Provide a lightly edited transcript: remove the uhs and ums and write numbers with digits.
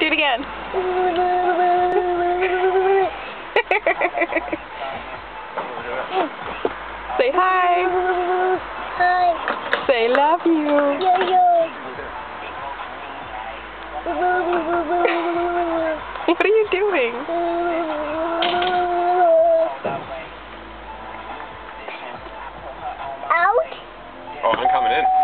Do it again. Say hi. Hi. Say love you. What are you doing? Out. Oh, I'm coming in.